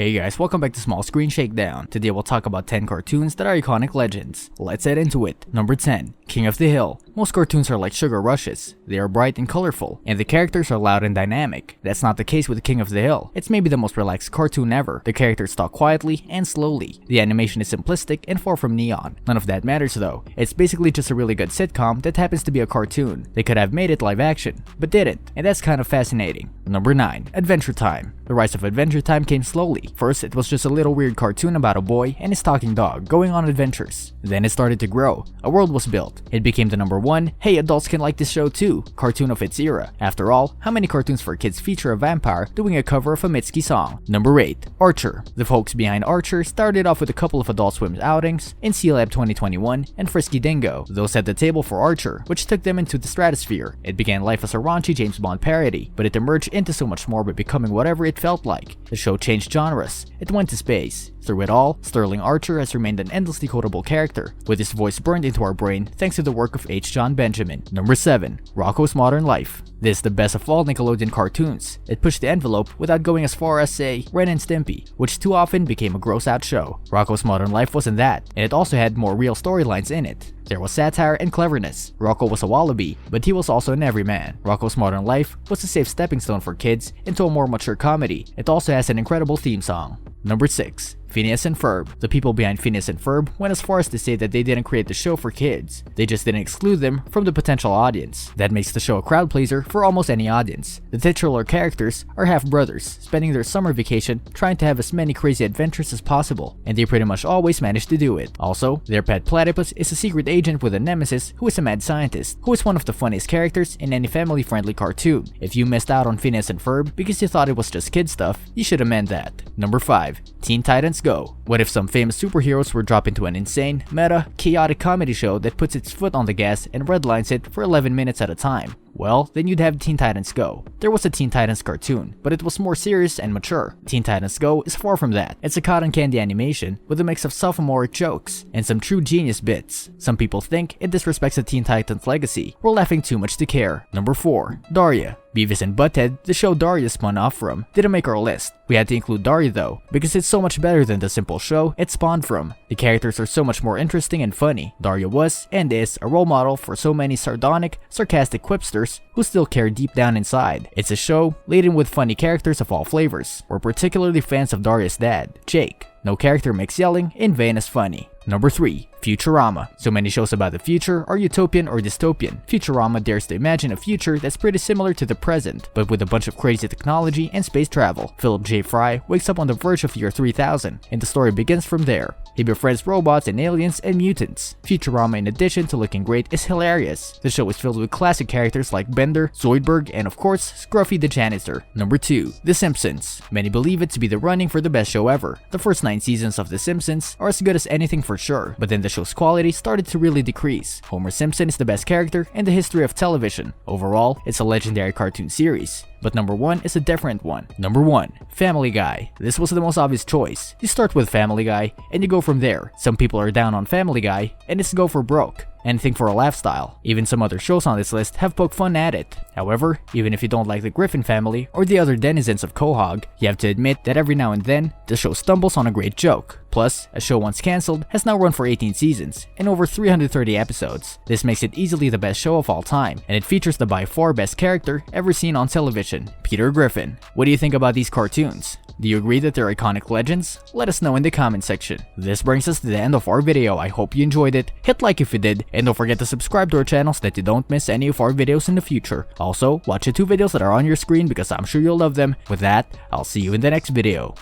Hey guys, welcome back to Small Screen Shakedown. Today we'll talk about 10 cartoons that are iconic legends. Let's head into it. Number 10. King of the Hill. Most cartoons are like sugar rushes. They are bright and colorful, and the characters are loud and dynamic. That's not the case with King of the Hill. It's maybe the most relaxed cartoon ever. The characters talk quietly and slowly. The animation is simplistic and far from neon. None of that matters though. It's basically just a really good sitcom that happens to be a cartoon. They could have made it live action, but didn't, and that's kind of fascinating. Number 9. Adventure Time. The rise of Adventure Time came slowly. First, it was just a little weird cartoon about a boy and his talking dog going on adventures. Then it started to grow. A world was built. It became the number 1, hey, adults can like this show too, cartoon of its era. After all, how many cartoons for kids feature a vampire doing a cover of a Mitski song? Number 8. Archer. The folks behind Archer started off with a couple of Adult Swim outings in C-Lab 2021 and Frisky Dingo. Those set the table for Archer, which took them into the stratosphere. It began life as a raunchy James Bond parody, but it emerged into so much more by becoming whatever it felt like. The show changed genres. It went to space. Through it all, Sterling Archer has remained an endlessly quotable character, with his voice burned into our brain thanks to the work of H. John Benjamin. Number 7. Rocko's Modern Life. This is the best of all Nickelodeon cartoons. It pushed the envelope without going as far as, say, Ren and Stimpy, which too often became a gross-out show. Rocko's Modern Life wasn't that, and it also had more real storylines in it. There was satire and cleverness. Rocko was a wallaby, but he was also an everyman. Rocko's Modern Life was a safe stepping stone for kids into a more mature comedy. It also has an incredible theme song. Number 6. Phineas and Ferb. The people behind Phineas and Ferb went as far as to say that they didn't create the show for kids. They just didn't exclude them from the potential audience. That makes the show a crowd pleaser for almost any audience. The titular characters are half-brothers, spending their summer vacation trying to have as many crazy adventures as possible, and they pretty much always manage to do it. Also, their pet platypus is a secret agent with a nemesis who is a mad scientist, who is one of the funniest characters in any family-friendly cartoon. If you missed out on Phineas and Ferb because you thought it was just kid stuff, you should amend that. Number 5. Teen Titans Go. What if some famous superheroes were dropped into an insane, meta, chaotic comedy show that puts its foot on the gas and redlines it for 11 minutes at a time? Well, then you'd have Teen Titans Go. There was a Teen Titans cartoon, but it was more serious and mature. Teen Titans Go is far from that. It's a cotton candy animation with a mix of sophomoric jokes and some true genius bits. Some people think it disrespects the Teen Titans legacy. We're laughing too much to care. Number 4. Daria. Beavis and Butthead, the show Daria spun off from, didn't make our list. We had to include Daria though, because it's so much better than the simple show it spawned from. The characters are so much more interesting and funny. Daria was, and is, a role model for so many sardonic, sarcastic quipsters who still care deep down inside. It's a show laden with funny characters of all flavors. We're particularly fans of Daria's dad, Jake. No character makes yelling in vain as funny. Number 3. Futurama. So many shows about the future are utopian or dystopian. Futurama dares to imagine a future that's pretty similar to the present, but with a bunch of crazy technology and space travel. Philip J. Fry wakes up on the verge of year 3000, and the story begins from there. He befriends robots and aliens and mutants. Futurama, in addition to looking great, is hilarious. The show is filled with classic characters like Bender, Zoidberg, and of course, Scruffy the janitor. Number 2. The Simpsons. Many believe it to be the running for the best show ever. The first 9 seasons of The Simpsons are as good as anything for sure, but then the show's quality started to really decrease. Homer Simpson is the best character in the history of television. Overall, it's a legendary cartoon series. But number 1 is a different one. Number 1. Family Guy. This was the most obvious choice. You start with Family Guy, and you go from there. Some people are down on Family Guy, and it's go for broke. Anything for a laugh style. Even some other shows on this list have poked fun at it. However, even if you don't like the Griffin family or the other denizens of Quahog, you have to admit that every now and then, the show stumbles on a great joke. Plus, a show once cancelled has now run for 18 seasons and over 330 episodes. This makes it easily the best show of all time, and it features the by far best character ever seen on television, Peter Griffin. What do you think about these cartoons? Do you agree that they're iconic legends? Let us know in the comment section. This brings us to the end of our video. I hope you enjoyed it. Hit like if you did, and don't forget to subscribe to our channel so that you don't miss any of our videos in the future. Also, watch the 2 videos that are on your screen because I'm sure you'll love them. With that, I'll see you in the next video.